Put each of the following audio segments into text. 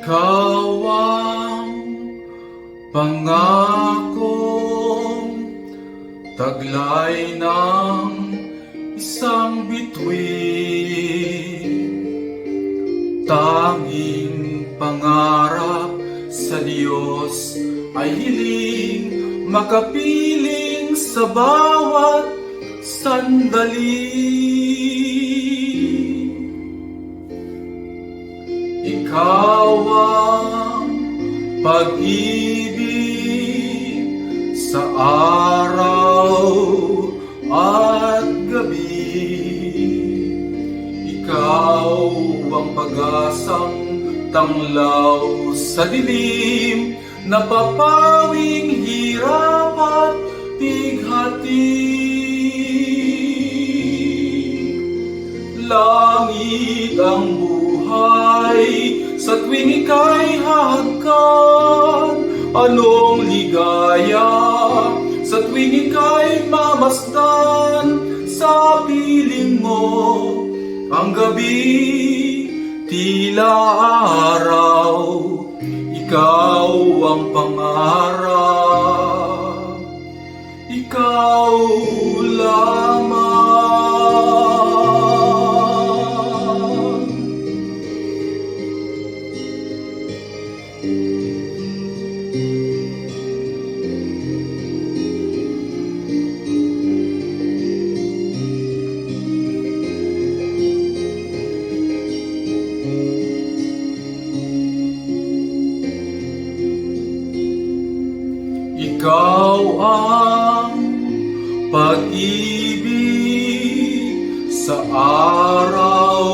Ikaw ang pangakong taglay ng isang bituin. Tanging pangarap sa Diyos ay hiling makapiling sa bawat sandali. Ikaw ang pag-ibig sa araw at gabi. Ikaw ang pag-asang tanglaw sa dilim, napapawing hirap at bighati. Langit ang buhay sa tuwing ika'y hahagkan. Anong ligaya sa tuwing ika'y mamasdan. Sa piling mo ang gabi tila araw. Ikaw ang pangarap, ikaw lamang. Ikaw ang pag-ibig sa araw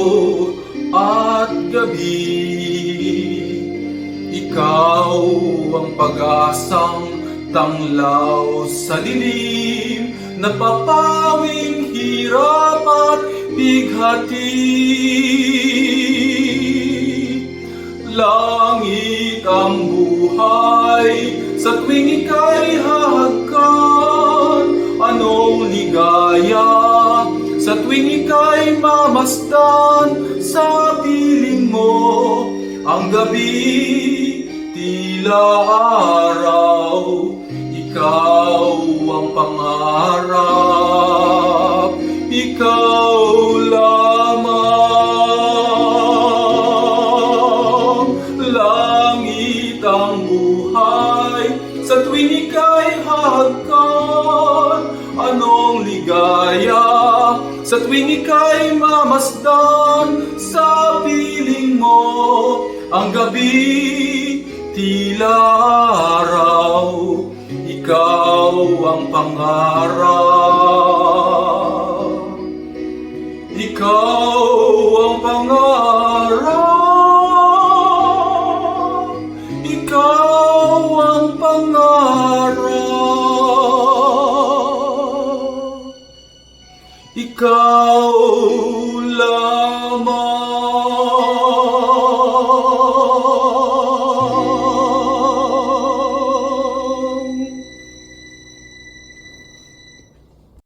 at gabi. Ikaw ang pag-asang tanglaw sa dilim, napapawing hirap at bighati. Langit ang buhay sa tuwing ika'y hahagkan. Anong ligaya sa tuwing ika'y mamasdan. Sa piling mo ang gabi tila araw. Ikaw ang pangarap, ikaw lamang. Langit ang buhay sa tuwing ika'y hahagkan. Anong ligaya sa tuwing ika'y mamasdan. Sa piling mo ang gabi tila araw. Ikaw ang pangarap, ikaw ang pangarap, ikaw ang pangarap, ikaw